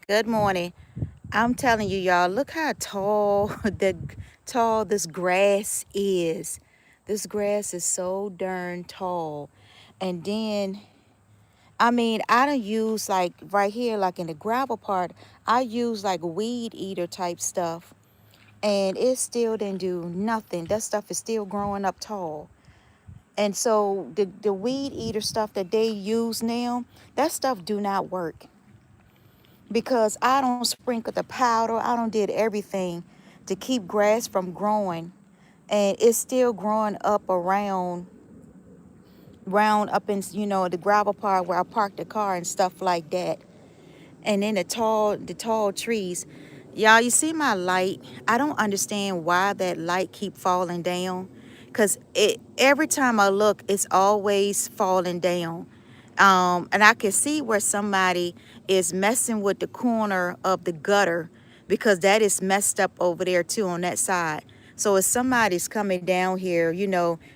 Good morning. I'm telling you, y'all, look how tall tall this grass is. This grass is so darn tall. And then, I don't use like right here, like in the gravel part, I use like weed eater type stuff. And it still didn't do nothing. That stuff is still growing up tall. And so the weed eater stuff that they use now, that stuff do not work because I don't sprinkle the powder. I don't did everything to keep grass from growing, and it's still growing up around round up in the gravel part where I parked the car and stuff like that. And then the tall trees. Y'all, you see my light? I don't understand why that light keep falling down, because it every time I look, it's always falling down. And I can see where somebody is messing with the corner of the gutter, because that is messed up over there too on that side. So if somebody's coming down here,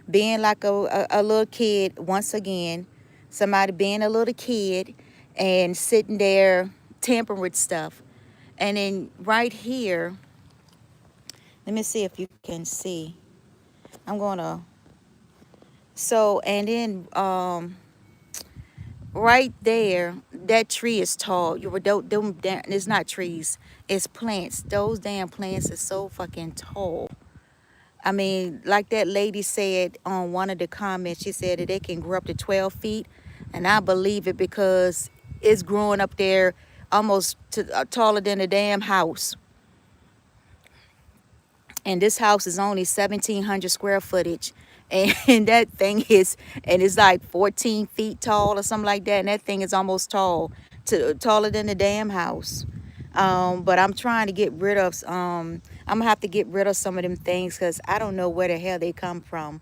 being like a little kid once again, somebody being a little kid and sitting there tampering with stuff. And then right here, let me see if you can see. I'm gonna so and then right there, that tree is tall. You were don't it's not trees, it's plants. Those damn plants are so fucking tall. I mean, like that lady said on one of the comments, she said that they can grow up to 12 feet. And I believe it because it's growing up there almost taller than the damn house. And this house is only 1,700 square footage. And that thing is, and it's like 14 feet tall or something like that. And that thing is almost taller than the damn house. But I'm trying to get rid of, I'm gonna have to get rid of some of them things because I don't know where the hell they come from.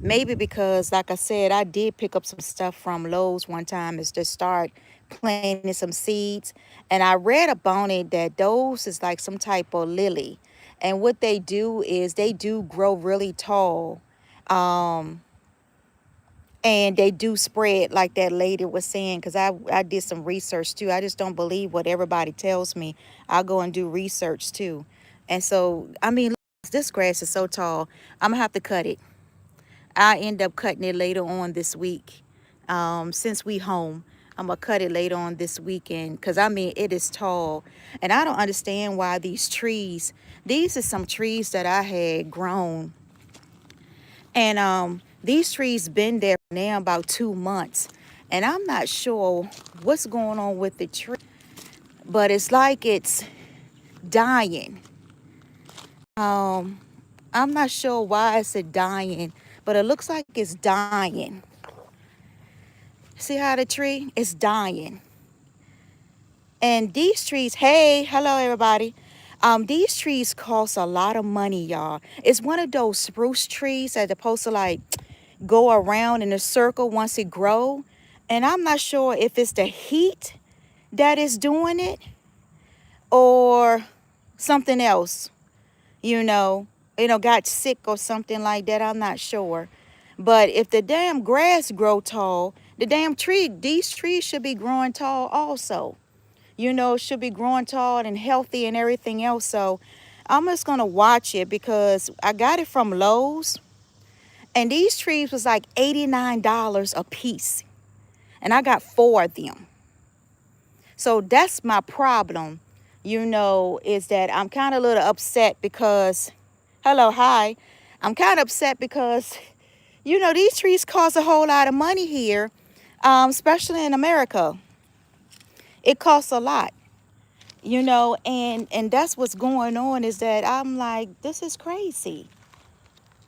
Maybe because, like I said, I did pick up some stuff from Lowe's one time is to start planting some seeds. And I read about it that those is like some type of lily. And what they do is they do grow really tall. Um, and they do spread like that lady was saying, because I did some research too. I just don't believe what everybody tells me. I'll go and do research too. And so, this grass is so tall, I'm gonna have to cut it. I end up cutting it later on this week. Since we home, I'm gonna cut it later on this weekend because it is tall, and I don't understand why these trees. These are some trees that I had grown, and these trees been there now about 2 months, and I'm not sure what's going on with the tree, but it's like it's dying. Um, I'm not sure why it's dying, but it looks like it's dying. See how the tree is dying. And these trees, hey, hello everybody. These trees cost a lot of money, y'all. It's one of those spruce trees that's supposed to like go around in a circle once it grow. And I'm not sure if it's the heat that is doing it or something else, you know, got sick or something like that. I'm not sure. But if the damn grass grow tall, these trees should be growing tall also. Should be growing tall and healthy and everything else. So I'm just gonna watch it because I got it from Lowe's, and these trees was like $89 a piece, and I got 4 of them. So that's my problem, is that I'm kind of a little upset because, hello, hi, I'm kind of upset because, these trees cost a whole lot of money here, especially in America. It costs a lot. And that's what's going on is that I'm like, this is crazy.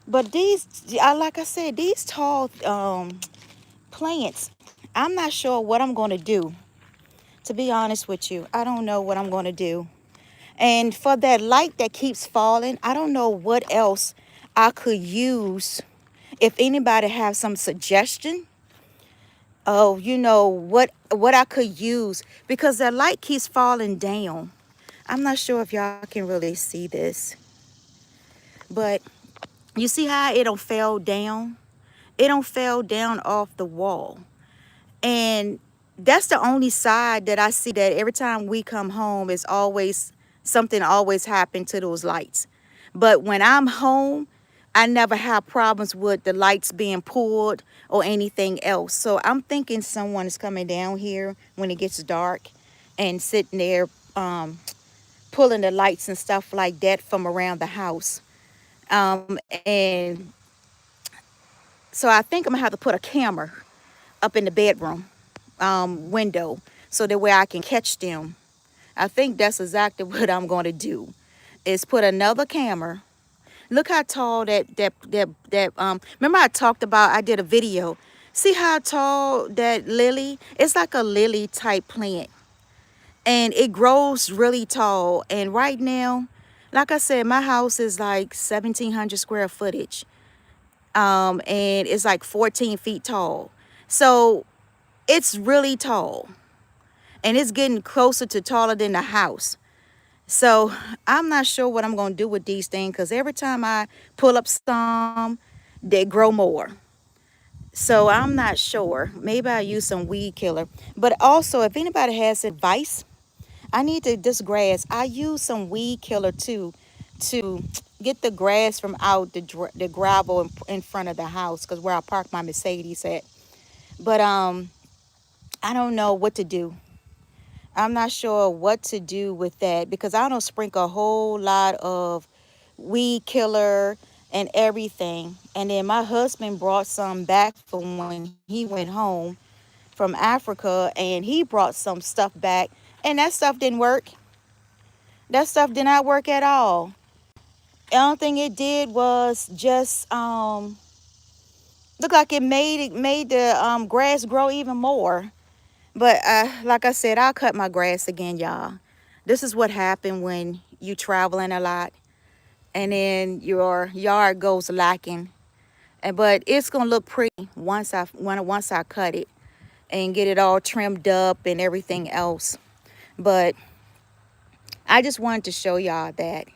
But like I said, these tall plants, I'm not sure what I'm going to do. To be honest with you, I don't know what I'm going to do. And for that light that keeps falling, I don't know what else I could use. If anybody have some suggestion of, what I could use, because that light keeps falling down. I'm not sure if y'all can really see this, but you see how it don't fell down? It don't fell down off the wall. And that's the only side that I see, that every time we come home is always something always happen to those lights. But when I'm home, I never have problems with the lights being pulled or anything else. So I'm thinking someone is coming down here when it gets dark and sitting there pulling the lights and stuff like that from around the house. And so I think I'm gonna have to put a camera up in the bedroom window so that way I can catch them. I think that's exactly what I'm going to do, is put another camera. Look how tall that remember I talked about, I did a video. See how tall that lily? It's like a lily type plant, and it grows really tall. And right now, like I said, my house is like 1,700 square footage, and it's like 14 feet tall. So it's really tall, and it's getting closer to taller than the house. So I'm not sure what I'm going to do with these things, because every time I pull up some, they grow more. So I'm not sure. Maybe I use some weed killer. But also, if anybody has advice, I need to, this grass, I use some weed killer too to get the grass from out the gravel in front of the house, because where I park my Mercedes at. But I don't know what to do. I'm not sure what to do with that, because I don't sprinkle a whole lot of weed killer and everything. And then my husband brought some back from when he went home from Africa, and he brought some stuff back, and that stuff didn't work. That stuff did not work at all. The only thing it did was just look like it made the grass grow even more. But like I said, I'll cut my grass again, y'all. This is what happened when you traveling a lot and then your yard goes lacking. But it's gonna look pretty once I cut it and get it all trimmed up and everything else. But I just wanted to show y'all that.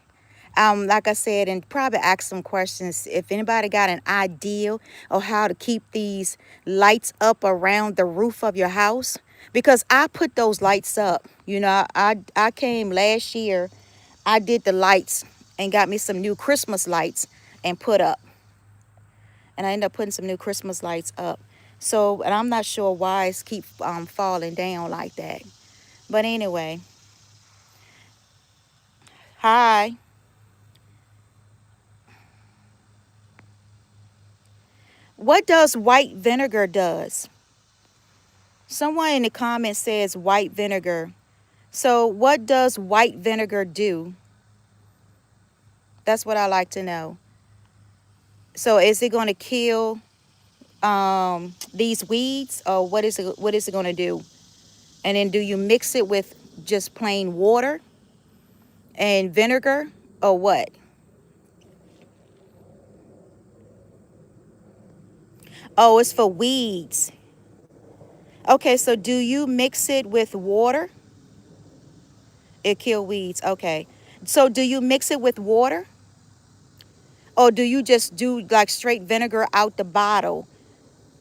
Like I said, and probably ask some questions if anybody got an idea of how to keep these lights up around the roof of your house. Because I put those lights up. You know, I came last year, I did the lights and got me some new Christmas lights and put up. And I ended up putting some new Christmas lights up. So, and I'm not sure why it's keep falling down like that. But anyway, hi. What does white vinegar does? Someone in the comments says white vinegar. So what does white vinegar do? That's what I like to know. So is it going to kill these weeds, or what is it going to do? And then do you mix it with just plain water and vinegar, or what? Oh, it's for weeds. Okay, so do you mix it with water? It kill weeds. Okay. So do you mix it with water? Or do you just do like straight vinegar out the bottle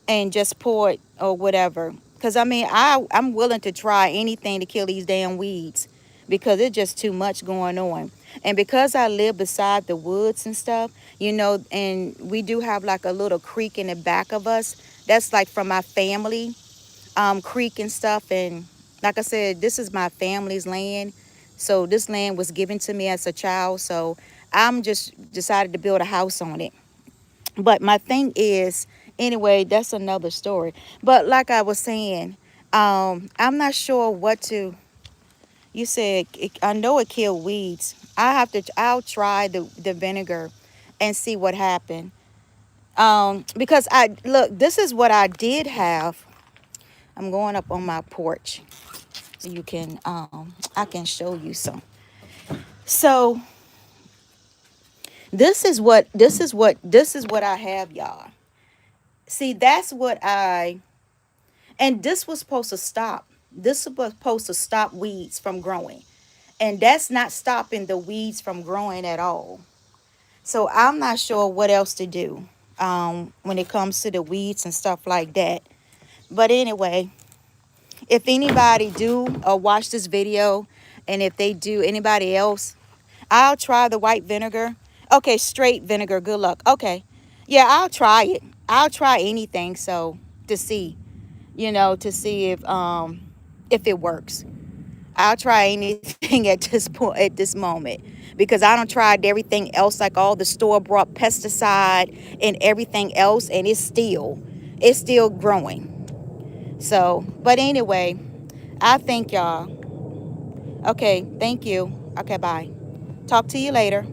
and just pour it or whatever? Because I mean, I'm willing to try anything to kill these damn weeds, because it's just too much going on. And because I live beside the woods and stuff, and we do have like a little creek in the back of us. That's like from my family creek and stuff. And like I said, this is my family's land. So this land was given to me as a child. So I'm just decided to build a house on it. But my thing is, anyway, that's another story. But like I was saying, I'm not sure what to. You said I know it killed weeds. I'll try the vinegar and see what happened. Because I look, this is what I did have. I'm going up on my porch so you can I can show you some. So this is what I have, y'all. See, that's what and this was supposed to stop. This was supposed to stop weeds from growing. And that's not stopping the weeds from growing at all. So I'm not sure what else to do when it comes to the weeds and stuff like that. But anyway, If anybody do watch this video, and if they do, anybody else, I'll try the white vinegar. Okay, straight vinegar. Good luck. Okay. Yeah, I'll try it. I'll try anything so to see, to see if it works. I'll try anything at this point, at this moment, because I don't tried everything else, like all the store-bought pesticide and everything else, and it's still growing. So, but anyway, I thank y'all. Okay, thank you. Okay, bye. Talk to you later.